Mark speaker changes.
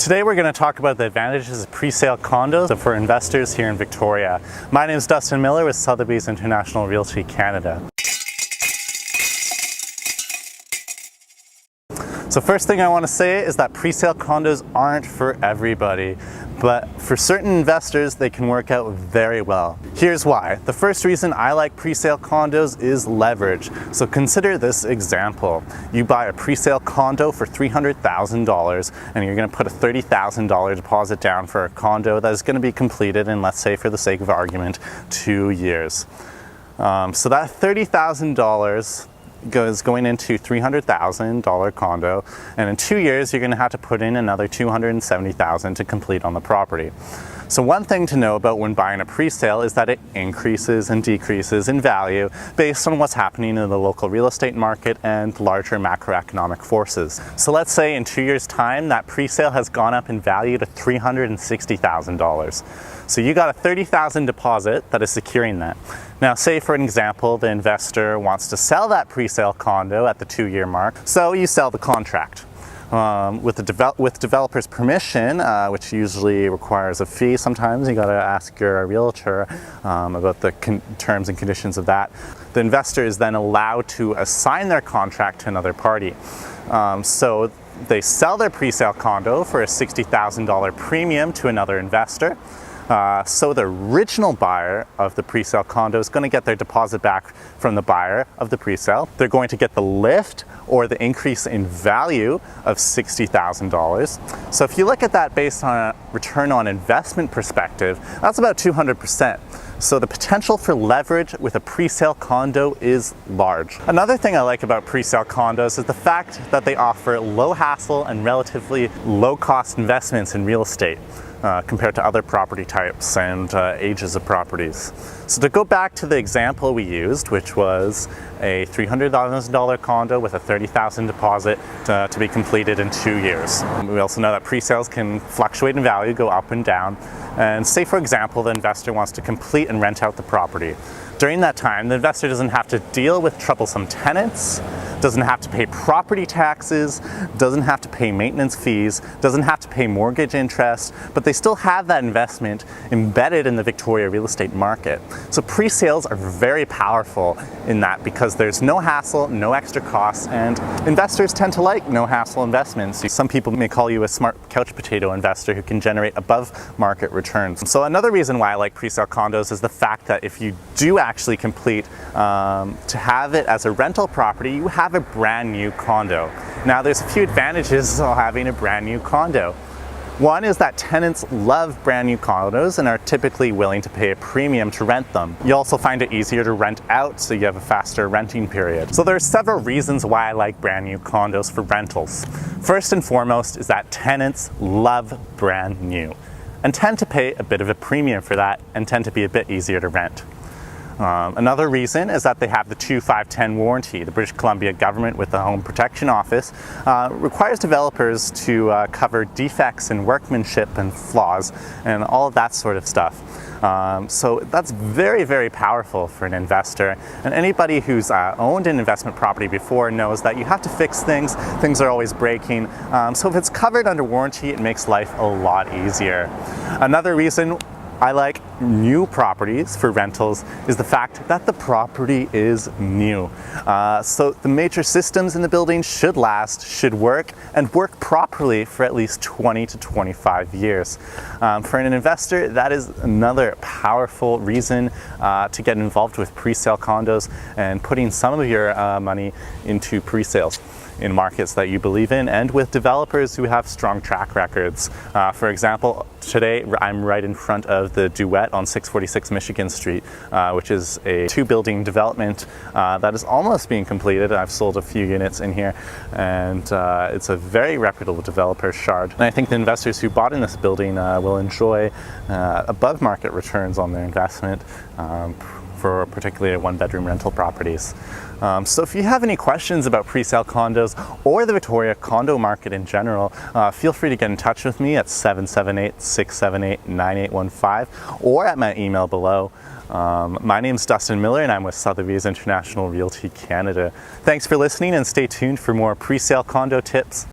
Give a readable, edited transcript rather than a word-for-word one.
Speaker 1: Today we're going to talk about the advantages of pre-sale condos for investors here in Victoria. My name is Dustin Miller with Sotheby's International Realty Canada. So first thing I want to say is that pre-sale condos aren't for everybody, but for certain investors they can work out very well. Here's why. The first reason I like pre-sale condos is leverage. So consider this example. You buy a pre-sale condo for $300,000 and you're going to put a $30,000 deposit down for a condo that is going to be completed in, let's say for the sake of argument, 2 years. So that $30,000 going into $300,000 condo, and in 2 years you're going to have to put in another $270,000 to complete on the property. So one thing to know about when buying a pre-sale is that it increases and decreases in value based on what's happening in the local real estate market and larger macroeconomic forces. So let's say in 2 years' time that pre-sale has gone up in value to $360,000. So you got a $30,000 deposit that is securing that. Now say for an example the investor wants to sell that pre-sale condo at the 2-year mark, so you sell the contract. With developer's permission, which usually requires a fee sometimes, you gotta ask your realtor about the terms and conditions of that. The investor is then allowed to assign their contract to another party. So they sell their pre-sale condo for a $60,000 premium to another investor. So the original buyer of the pre-sale condo is going to get their deposit back from the buyer of the pre-sale. They're going to get the lift or the increase in value of $60,000. So if you look at that based on a return on investment perspective, that's about 200%. So the potential for leverage with a pre-sale condo is large. Another thing I like about pre-sale condos is the fact that they offer low hassle and relatively low cost investments in real estate. Compared to other property types and ages of properties. So to go back to the example we used, which was a $300,000 condo with a $30,000 deposit to be completed in 2 years. We also know that pre-sales can fluctuate in value, go up and down. And say for example the investor wants to complete and rent out the property. During that time, the investor doesn't have to deal with troublesome tenants, doesn't have to pay property taxes, doesn't have to pay maintenance fees, doesn't have to pay mortgage interest, but they still have that investment embedded in the Victoria real estate market. So pre-sales are very powerful in that because there's no hassle, no extra costs, and investors tend to like no hassle investments. Some people may call you a smart couch potato investor who can generate above market returns. So another reason why I like pre-sale condos is the fact that if you do actually complete to have it as a rental property, you have a brand new condo. Now there's a few advantages of having a brand new condo. One is that tenants love brand new condos and are typically willing to pay a premium to rent them. You also find it easier to rent out, so you have a faster renting period. So there are several reasons why I like brand new condos for rentals. First and foremost is that tenants love brand new and tend to pay a bit of a premium for that and tend to be a bit easier to rent. Another reason is that they have the 2-5-10 warranty. The British Columbia government with the Home Protection Office requires developers to cover defects in workmanship and flaws and all of that sort of stuff. So that's very, very powerful for an investor. And anybody who's owned an investment property before knows that you have to fix things. Things are always breaking. So if it's covered under warranty, it makes life a lot easier. Another reason I like new properties for rentals is the fact that the property is new. So the major systems in the building should last, should work, and work properly for at least 20 to 25 years. For an investor, that is another powerful reason to get involved with pre-sale condos and putting some of your money into pre-sales in markets that you believe in and with developers who have strong track records. For example, today I'm right in front of the Duet on 646 Michigan Street, which is a 2-building development that is almost being completed. I've sold a few units in here, and it's a very reputable developer, Shard. And I think the investors who bought in this building will enjoy above market returns on their investment for particularly 1-bedroom rental properties. So if you have any questions about pre-sale condos or the Victoria condo market in general, feel free to get in touch with me at 778-678-9815 or at my email below. My name's Dustin Miller and I'm with Sotheby's International Realty Canada. Thanks for listening and stay tuned for more pre-sale condo tips.